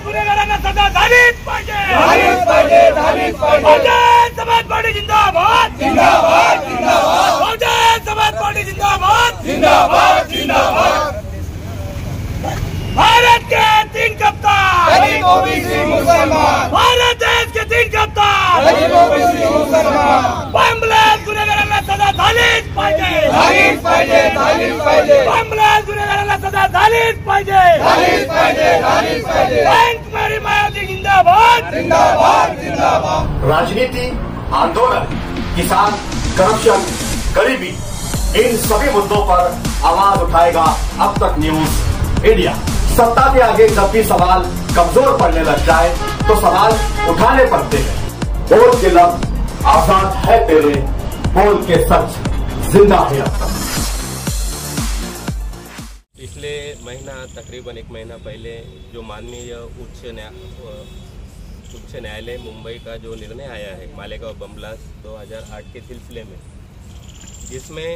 गुन्हेगारांना सजा झालीच पाहिजे. बहुजन समाज पार्टी जिंदाबाद. बहुजन समाज पार्टी जिंदाबाद. भारत के 3 कप्तान, भारत देश के 3 कप्तान, बमलाल गुन्हेगारांना सजा झालीच पाहिजे. बमलाल गुन्हेगारांना सजा झालीच पाहिजे. बैंक मेरी मायावती जिंदाबाद. राजनीति, आंदोलन, किसान, करप्शन, गरीबी, इन सभी मुद्दों पर आवाज उठाएगा अब तक न्यूज इंडिया. सत्ता के आगे जब भी सवाल कमजोर पड़ने लग जाए तो सवाल उठाने पड़ते हैं. बोल के लफ्ज आजाद है तेरे, बोल के सच जिंदा है अब तक. पिछले महीना तकरीबन 1 महीना पहले जो माननीय उच्च न्यायालय मुंबई का जो निर्णय आया है मालेगांव बम ब्लास्ट 2008 के सिलसिले में, जिसमें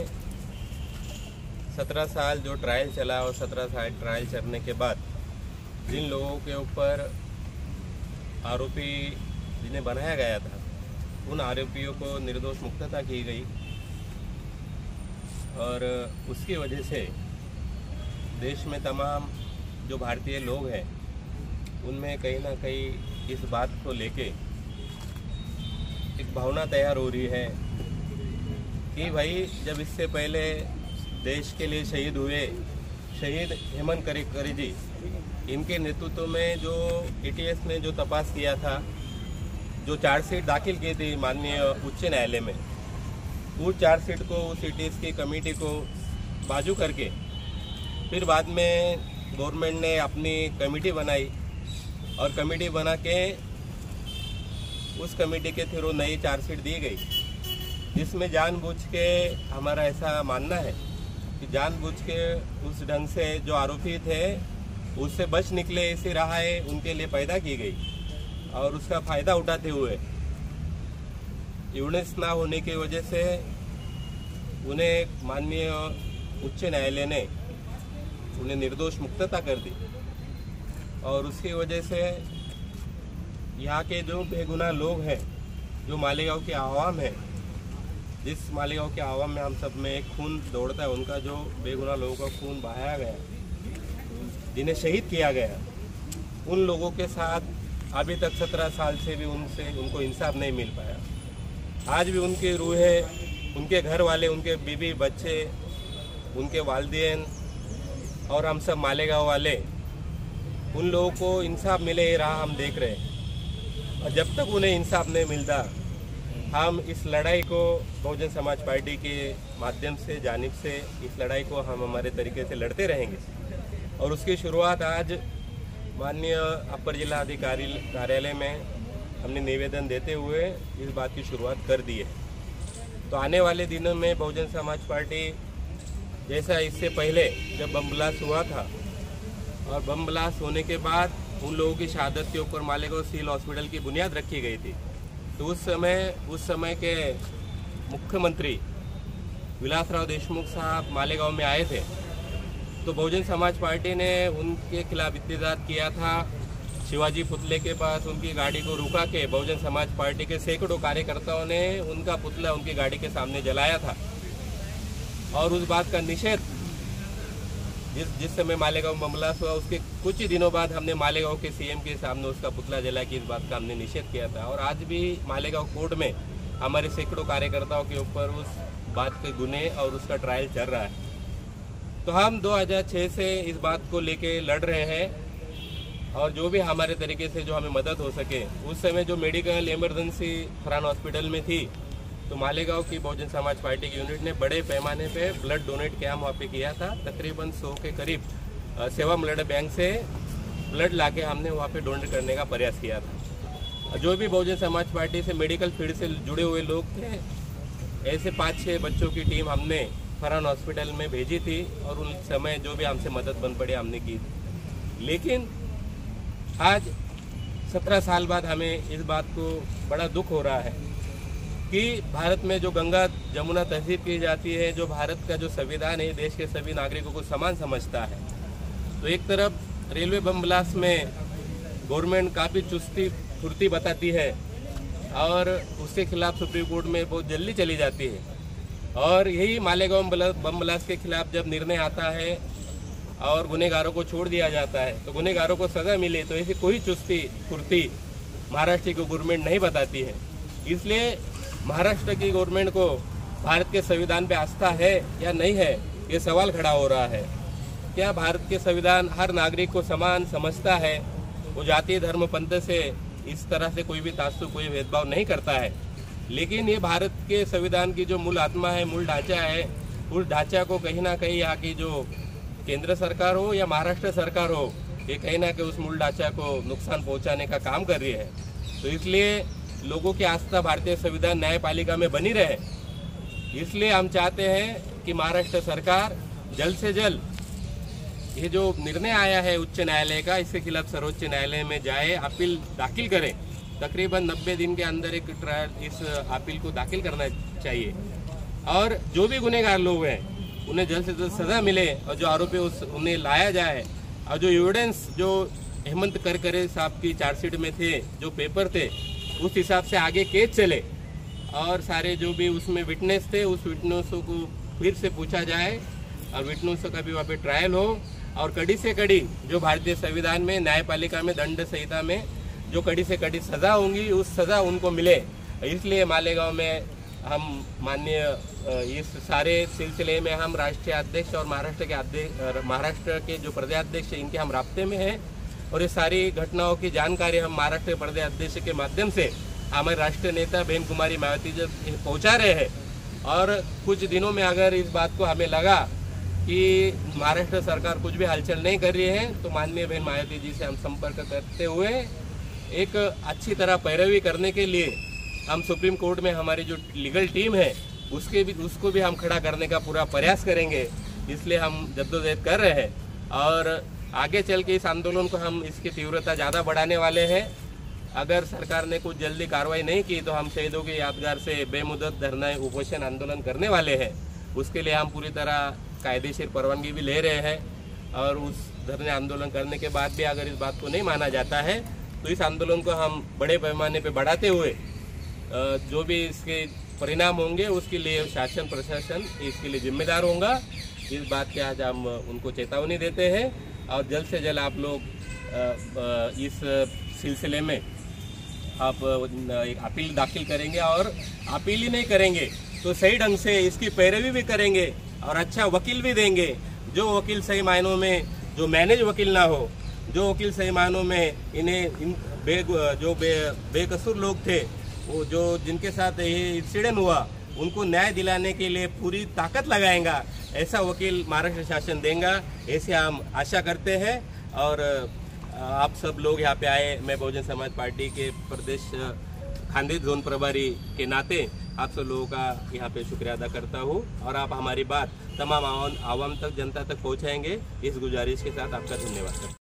17 साल जो ट्रायल चला और 17 साल ट्रायल चलने के बाद जिन लोगों के ऊपर आरोपी जिन्हें बनाया गया था उन आरोपियों को निर्दोष मुक्तता की गई. और उसकी वजह से देश में तमाम जो भारतीय लोग हैं उनमें कहीं ना कहीं इस बात को लेके एक भावना तैयार हो रही है कि भाई जब इससे पहले देश के लिए शहीद हुए शहीद हेमंत करकरे जी, इनके नेतृत्व में जो एटीएस ने जो तपास किया था, जो चार्जशीट दाखिल की थी माननीय उच्च न्यायालय में, उस चार्जशीट को उस एटीएस की कमेटी को बाजू करके फिर बाद में गवर्नमेंट ने अपनी कमेटी बनाई और कमेटी बना के उस कमेटी के थ्रू नई चार्जशीट दी गई, जिसमें जानबूझ के हमारा ऐसा मानना है कि जानबूझ के उस ढंग से जो आरोपी थे उससे बच निकले ऐसी राहें उनके लिए पैदा की गई और उसका फायदा उठाते हुए एविडेंस ना होने की वजह से उन्हें माननीय उच्च न्यायालय ने उन्हें निर्दोष मुक्तता कर दी. और उसकी वजह से यहाँ के जो बेगुनाह लोग हैं, जो मालेगांव के आवाम है, जिस मालेगांव के आवाम में हम सब में एक खून दौड़ता है, उनका जो बेगुनाह लोगों का खून बहाया गया, जिन्हें शहीद किया गया, उन लोगों के साथ अभी तक 17 साल से भी उनको इंसाफ नहीं मिल पाया. आज भी उनकी रूहें, उनके घर वाले, उनके बीवी बच्चे, उनके वालिदैन और हम सब मालेगांव वाले, उन लोगों को इंसाफ मिले ये राह हम देख रहे हैं. और जब तक उन्हें इंसाफ नहीं मिलता हम इस लड़ाई को बहुजन समाज पार्टी के माध्यम से जानिब से इस लड़ाई को हम हमारे तरीके से लड़ते रहेंगे. और उसकी शुरुआत आज माननीय अपर जिला अधिकारी कार्यालय में हमने निवेदन देते हुए इस बात की शुरुआत कर दी है. तो आने वाले दिनों में बहुजन समाज पार्टी, जैसा इससे पहले जब बम ब्लास्ट हुआ था और बम ब्लास्ट होने के बाद उन लोगों की शहादत के ऊपर मालेगांव सिविल हॉस्पिटल की बुनियाद रखी गई थी, तो उस समय के मुख्यमंत्री विलासराव देशमुख साहब मालेगांव में आए थे. तो बहुजन समाज पार्टी ने उनके खिलाफ एहतजाज किया था. शिवाजी पुतले के पास उनकी गाड़ी को रुका के बहुजन समाज पार्टी के सैकड़ों कार्यकर्ताओं ने उनका पुतला उनकी गाड़ी के सामने जलाया था. और उस बात का निषेध जिस समय मालेगांव मामला हुआ उसके कुछ ही दिनों बाद हमने मालेगांव के सीएम के सामने उसका पुतला जला के इस बात का हमने निषेध किया था. और आज भी मालेगांव कोर्ट में हमारे सैकड़ों कार्यकर्ताओं के ऊपर उस बात के गुने और उसका ट्रायल चल रहा है. तो हम 2006 से इस बात को लेके लड़ रहे हैं और जो भी हमारे तरीके से जो हमें मदद हो सके. उस समय जो मेडिकल इमरजेंसी फरहान हॉस्पिटल में थी, तो मालेगांव की बहुजन समाज पार्टी की यूनिट ने बड़े पैमाने पे ब्लड डोनेट कैंप वहाँ पे किया था. तकरीबन 100 के करीब सेवा ब्लड बैंक से ब्लड लाके हमने वहाँ पे डोनेट करने का प्रयास किया था. जो भी बहुजन समाज पार्टी से मेडिकल फील्ड से जुड़े हुए लोग थे, ऐसे 5-6 बच्चों की टीम हमने फरहान हॉस्पिटल में भेजी थी और उन समय जो भी हमसे मदद बन पड़ी हमने की थी. लेकिन आज 17 साल बाद हमें इस बात को बड़ा दुख हो रहा है कि भारत में जो गंगा जमुना तहजीब की जाती है, जो भारत का जो संविधान है देश के सभी नागरिकों को समान समझता है, तो एक तरफ रेलवे बम ब्लास्ट में गवर्नमेंट काफ़ी चुस्ती फुर्ती बताती है और उसके खिलाफ सुप्रीम कोर्ट में बहुत जल्दी चली जाती है। और यही मालेगांव बम ब्लास्ट के खिलाफ जब निर्णय आता है और गुनहगारों को छोड़ दिया जाता है तो गुनहगारों को सज़ा मिले, तो ऐसी कोई चुस्ती फुर्ती महाराष्ट्र की गवर्नमेंट नहीं बताती है। इसलिए महाराष्ट्र की गवर्नमेंट को भारत के संविधान पे आस्था है या नहीं है, ये सवाल खड़ा हो रहा है। क्या भारत के संविधान हर नागरिक को समान समझता है? वो जाति धर्म पंथ से इस तरह से कोई भी तासुब कोई भेदभाव नहीं करता है। लेकिन ये भारत के संविधान की जो मूल आत्मा है, मूल ढांचा है, उस ढांचा को कहीं ना कहीं यहाँ की जो केंद्र सरकार हो या महाराष्ट्र सरकार हो, ये कहीं ना कहीं उस मूल ढांचा को नुकसान पहुंचाने का काम कर रही है। तो इसलिए लोगों की आस्था भारतीय संविधान न्यायपालिका में बनी रहे। इसलिए हम चाहते हैं कि महाराष्ट्र सरकार जल्द से जल्द ये जो निर्णय आया है उच्च न्यायालय का, इसके खिलाफ सर्वोच्च न्यायालय में जाए, अपील दाखिल करें। तकरीबन 90 दिन के अंदर एक ट्रायल इस अपील को दाखिल करना चाहिए और जो भी गुनहगार लोग हैं उन्हें जल्द से जल्द सजा मिले और जो आरोपी उन्हें लाया जाए और जो एविडेंस जो हेमंत करकरे साहब की चार्जशीट में थे, जो पेपर थे, उस हिसाब से आगे केस चले और सारे जो भी उसमें विटनेस थे उस विटनेसों को फिर से पूछा जाए और विटनेसों का भी वहाँ पे ट्रायल हो और कड़ी से कड़ी जो भारतीय संविधान में न्यायपालिका में दंड संहिता में जो कड़ी से कड़ी सज़ा होंगी उस सज़ा उनको मिले। इसलिए मालेगांव में हम माननीय इस सारे सिलसिले में हम राष्ट्रीय अध्यक्ष और महाराष्ट्र के जो प्रदेशाध्यक्ष इनके हम राब्ते में हैं और ये सारी घटनाओं की जानकारी हम महाराष्ट्र के प्रदेशाध्यक्ष के माध्यम से हमारे राष्ट्रीय नेता बहन कुमारी मायावती जी पहुँचा रहे हैं। और कुछ दिनों में अगर इस बात को हमें लगा कि महाराष्ट्र सरकार कुछ भी हलचल नहीं कर रही है तो माननीय बहन मायावती जी से हम संपर्क करते हुए एक अच्छी तरह पैरवी करने के लिए हम सुप्रीम कोर्ट में हमारी जो लीगल टीम है उसको भी हम खड़ा करने का पूरा प्रयास करेंगे। इसलिए हम जद्दोजहद कर रहे हैं और आगे चल के इस आंदोलन को हम इसकी तीव्रता ज़्यादा बढ़ाने वाले हैं। अगर सरकार ने कुछ जल्दी कार्रवाई नहीं की तो हम शहीदों की यादगार से बेमुदत धरना उपोषण आंदोलन करने वाले हैं। उसके लिए हम पूरी तरह कायदेशीर परवानगी भी ले रहे हैं और उस धरने आंदोलन करने के बाद भी अगर इस बात को नहीं माना जाता है तो इस आंदोलन को हम बड़े पैमाने पर बढ़ाते हुए जो भी इसके परिणाम होंगे उसके लिए शासन प्रशासन इसके लिए जिम्मेदार होगा। इस बात के आज हम उनको चेतावनी देते हैं और जल्द से जल्द आप लोग इस सिलसिले में आप एक अपील दाखिल करेंगे और अपील ही नहीं करेंगे तो सही ढंग से इसकी पैरवी भी करेंगे और अच्छा वकील भी देंगे। जो वकील सही मायनों में जो मैनेज वकील ना हो, जो वकील सही मायनों में इन्हें बेकसूर लोग थे वो जो जिनके साथ ये इंसिडेंट हुआ उनको न्याय दिलाने के लिए पूरी ताकत लगाएगा, ऐसा वकील महाराष्ट्र शासन देगा, ऐसे हम आशा करते हैं। और आप सब लोग यहाँ पे आए, मैं बहुजन समाज पार्टी के प्रदेश खानदेश जोन प्रभारी के नाते आप सब लोगों का यहाँ पे शुक्रिया अदा करता हूँ और आप हमारी बात तमाम आवाम तक जनता तक पहुँचाएंगे, इस गुजारिश के साथ आपका धन्यवाद।